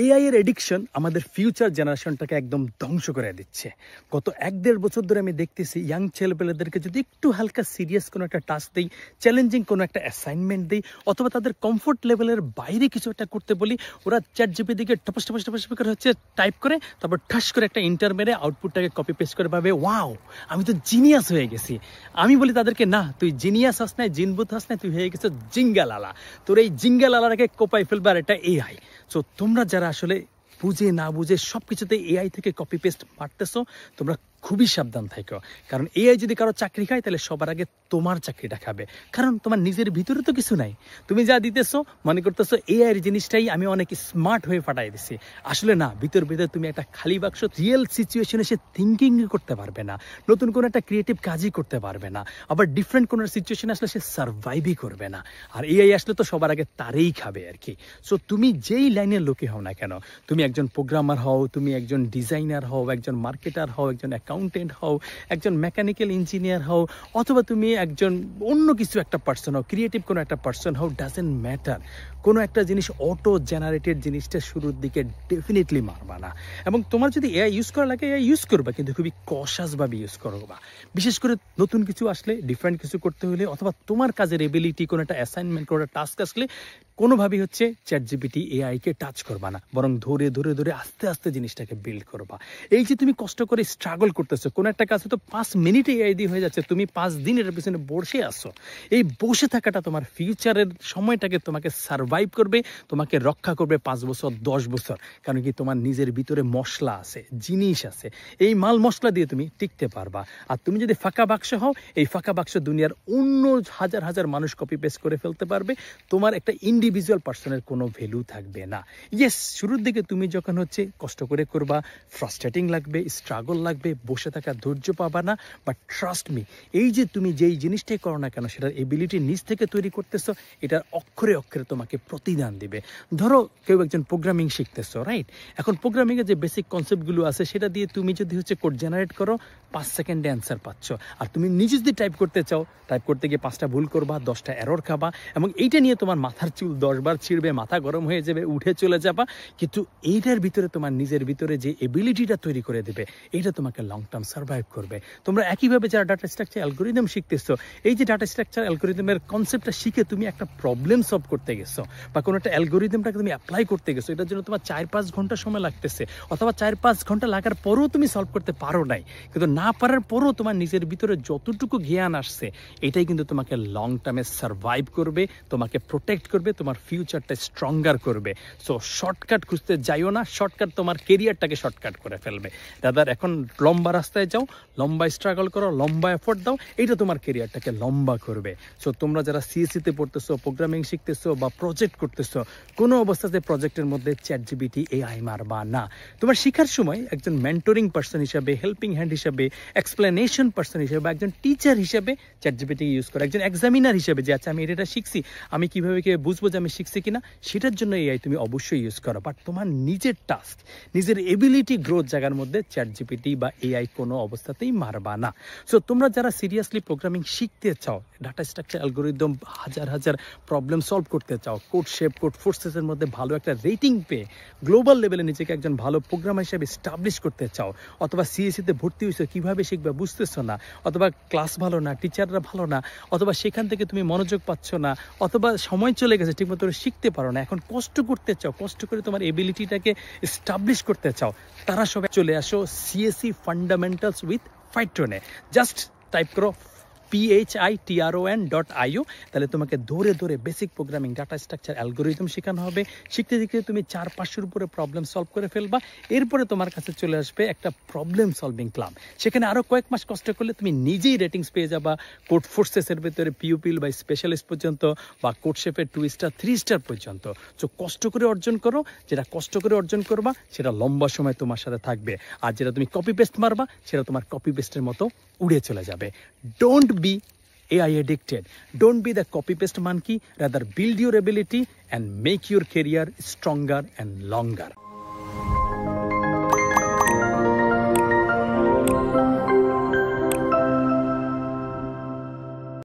AI এর addiction আমাদের future জেনারেশনটাকে একদম ধ্বংস করে দিচ্ছে। গত 1-1.5 বছর ধরে আমি দেখতেছি ইয়াং ছেলেপেলেদেরকে যদি একটু হালকা সিরিয়াস কোনো একটা টাস্ক দিই, চ্যালেঞ্জিং কোনো একটা অ্যাসাইনমেন্ট দিই, অথবা তাদের কমফোর্ট লেভেলের বাইরে কিছু একটা করতে বলি, ওরা চ্যাট জিপিটিকে টপস টপস টপস করে হচ্ছে টাইপ করে, তারপর ঠাস করে একটা ইন্টার মেরে আউটপুটটাকে কপি পেস্ট করে ভাবে ওয়াও আমি তো জিনিয়াস হয়ে গেছি। আমি বলি তাদেরকে, না, তুই জিনিয়াস হাস নাই, জিনবুত হাস নাই, তুই হয়ে গেছো জিঙ্গালালা। তোর এই জিঙ্গালালাটাকে কোপাই ফেলবে আর এটা এআই। সো তোমরা যারা আসলে বুঝে না বুঝে সব কিছুতে এআই থেকে কপি পেস্ট মারতেছো, তোমরা খুবই সাবধান থাকো। কারণ এআই যদি কারো চাকরি খায় তাহলে সবার আগে তোমার চাকরিটা খাবে। কারণ তোমার নিজের ভিতরে তো কিছু নাই। তুমি যা দিতেছো মনে করতেছো এআই এর জিনিসটাই আমি অনেক স্মার্ট হয়ে ফাটাই দিছি। আসলে না, ভিতরে তুমি একটা খালি বাক্স। রিয়েল সিচুয়েশনে সে থিঙ্কিং করতে পারবে না, নতুন কোনো একটা ক্রিয়েটিভ কাজই করতে পারবে না, আবার ডিফারেন্ট কোনো সিচুয়েশনে আসলে সে সার্ভাইভই করবে না। আর এআই আসলে তো সবার আগে তারেই খাবে আর কি। সো তুমি যেই লাইনের লোকে হও না কেন, তুমি একজন প্রোগ্রামার হও, তুমি একজন ডিজাইনার হও, একজন মার্কেটার হও, একজন অ্যাকাউন্টেন্ট হও, একজন মেকানিক্যাল ইঞ্জিনিয়ার হও, অথবা তুমি একজন অন্য কিছু একটা পার্সন হও, ক্রিয়েটিভ কোনো একটা পার্সন হও, ডাজেন্ট ম্যাটার। কোনো একটা জিনিস অটো জেনারেটেড জিনিসটা শুরুর দিকে ডেফিনেটলি মারবা না। এবং তোমার যদি এআই ইউজ করা লাগে এআই ইউজ করবা, কিন্তু খুবই কশাসভাবে ইউজ করবা। বিশেষ করে নতুন কিছু আসলে, ডিফারেন্ট কিছু করতে হলে, অথবা তোমার কাজের এবিলিটি, কোনো একটা অ্যাসাইনমেন্ট, কোনো একটা টাস্ক আসলে কোনোভাবেই হচ্ছে চ্যাট জিপিটি এআইকে টাচ করবা না, বরং ধরে ধরে ধরে আস্তে আস্তে জিনিসটাকে বিল্ড করবা। এই যে তুমি কষ্ট করে স্ট্রাগল করতেছো, কোনো একটা কাজ তো 5 মিনিটে এআই দিয়ে হয়ে যাচ্ছে, তুমি 5 দিন এর পিছনে বসে আসো। এই বসে থাকাটা তোমার ফিউচারের সময়টাকে তোমাকে সার্ভাইভ করবে, তোমাকে রক্ষা করবে 5 বছর 10 বছর। কারণ কি তোমার নিজের ভিতরে মশলা আছে, জিনিস আছে, এই মাল মশলা দিয়ে তুমি টিকতে পারবা। আর তুমি যদি ফাঁকা বাক্স হও, এই ফাঁকা বাক্স দুনিয়ার অন্য হাজার হাজার মানুষ কপি পেস্ট করে ফেলতে পারবে, তোমার একটা ইন্ডিভিজুয়াল পার্সনের কোনো ভ্যালু থাকবে না। ইয়েস, শুরুর দিকে তুমি যখন হচ্ছে কষ্ট করে করবা, ফ্রাস্ট্রেটিং লাগবে, স্ট্রাগল লাগবে, বসে থাকার ধৈর্য পাবা না। বাট ট্রাস্ট মি, এই যে তুমি যেই জিনিসটাই করো না কেন, সেটার এবিলিটি নিজ থেকে তৈরি করতেছো, এটার অক্ষরে অক্ষরে তোমাকে প্রতিদান দিবে। ধরো কেউ একজন প্রোগ্রামিং শিখতেছো, রাইট? এখন প্রোগ্রামিংয়ের যে বেসিক কনসেপ্টগুলো আছে সেটা দিয়ে তুমি যদি হচ্ছে কোড জেনারেট করো, 5 সেকেন্ডে অ্যান্সার পাচ্ছ। আর তুমি নিজে যদি টাইপ করতে চাও, টাইপ করতে গিয়ে 5টা ভুল করবা, 10টা এরর খাবা, এবং এইটা নিয়ে তোমার মাথার চুল 10 বার ছিঁড়বে, মাথা গরম হয়ে যাবে, উঠে চলে যাবা। কিন্তু এইটার ভিতরে তোমার নিজের ভিতরে যে এবিলিটিটা তৈরি করে দেবে, এইটা তোমাকে লং টার্ম সার্ভাইভ করবে। তোমরা একইভাবে যারা ডাটা স্ট্রাকচার অ্যালগোরিদম শিখতেছো, এই যে ডাটা স্ট্রাকচার অ্যালগোরিদমের কনসেপ্টটা শিখে তুমি একটা প্রবলেম সলভ করতে গেছো, বা কোনো একটা অ্যালগোরিদমটাকে তুমি অ্যাপ্লাই করতে গেছো, এটার জন্য তোমার 4-5 ঘন্টা সময় লাগতেছে, অথবা 4-5 ঘন্টা লাগার পরেও তুমি সলভ করতে পারো নাই। কিন্তু না পারার পরেও তোমার নিজের ভিতরে যতটুকু জ্ঞান আসছে, এটাই কিন্তু তোমাকে লং টার্মে সার্ভাইভ করবে, তোমাকে প্রোটেক্ট করবে, তোমার ফিউচারটা স্ট্রঙ্গার করবে। সো শর্টকাট খুঁজতে যাইও না, শর্টকাট তোমার কেরিয়ারটাকে শর্টকাট করে ফেলবে। দাদা, এখন লম্বা রাস্তায় যাও, লম্বা স্ট্রাগল করো, লম্বা এফোর্ট দাও, এইটা তোমার কেরিয়ারটাকে লম্বা করবে। সো তোমরা যারা সিএসসিতে পড়তেছো, প্রোগ্রামিং শিখতেছো, বা প্রজেক্ট করতেছো, কোনো অবস্থাতে প্রজেক্টের মধ্যে চ্যাট জিপিটি এআই মারবা না। তোমার শিখার সময় একজন মেন্টরিং পার্সন হিসাবে, হেল্পিং হ্যান্ড হিসাবে, এক্সপ্লেনেশন পার্সন হিসেবে, বা একজন টিচার হিসেবে চ্যাট জিপিটি ইউজ করো। একজন এক্সামিনার হিসেবে, যে আচ্ছা আমি এটা শিখছি, আমি কিভাবে বুঝবো যে আমি শিখছি কিনা, সেটার জন্য এআই তুমি অবশ্যই ইউজ করো। বাট তোমার নিজের টাস্ক, নিজের এবিলিটি গ্রোথ জায়গার মধ্যে চ্যাট জিপিটি বা এআই কোনো অবস্থাতেই মারবা না। সো তোমরা যারা সিরিয়াসলি প্রোগ্রামিং শিখতে চাও, ডাটা স্ট্রাকচার অ্যালগোরিদম হাজার হাজার প্রবলেম সলভ করতে চাও, কোড শেপ, কোড ফোর্সেসের মধ্যে ভালো একটা রেটিং পেয়ে গ্লোবাল লেভেলে নিজেকে একজন ভালো প্রোগ্রামার হিসেবে এস্টাবলিশ করতে চাও, অথবা সিএসসিতে ভর্তি হয়েছো, কিভাবে শিখবে বুঝতেছো না, অথবা ক্লাস ভালো না, টিচাররা ভালো না, অথবা সেখান থেকে তুমি মনোযোগ পাচ্ছ না, অথবা সময় চলে গেছে, ঠিকমতো শিখতে পারো না, এখন কষ্ট করতে চাও, কষ্ট করে তোমার এবিলিটিটাকে এস্টাবলিশ করতে চাও, তারা সবাই চলে আসো সিএসসি ফান্ডামেন্টালস উইথ ফাইট্রনে। জাস্ট টাইপ করো phitron.io, তাহলে তোমাকে ধরে ধরে basic programming, data structure, algorithm শেখানো হবে। শিখতে শিখতে তুমি 4-500-এর উপরে প্রবলেম সলভ করে ফেলবা। এরপরে তোমার কাছে চলে আসবে একটা প্রবলেম সলভিং ক্লাব। সেখানে আরও কয়েক মাস কষ্ট করলে তুমি নিজেই রেটিংস পেয়ে যাবা, কোড ফোর্সেসের ভেতরে পিউপিল বা স্পেশালিস্ট পর্যন্ত, বা কোড শেপের 2 স্টার 3 স্টার পর্যন্ত। তো কষ্ট করে অর্জন করো, যেটা কষ্ট করে অর্জন করবা সেটা লম্বা সময় তোমার সাথে থাকবে, আর যেটা তুমি কপি পেস্ট মারবা সেটা তোমার কপি পেস্টের মতো উড়ে চলে যাবে। Don't be AI addicted. Don't be the copy paste monkey. Rather build your ability and make your career stronger and longer.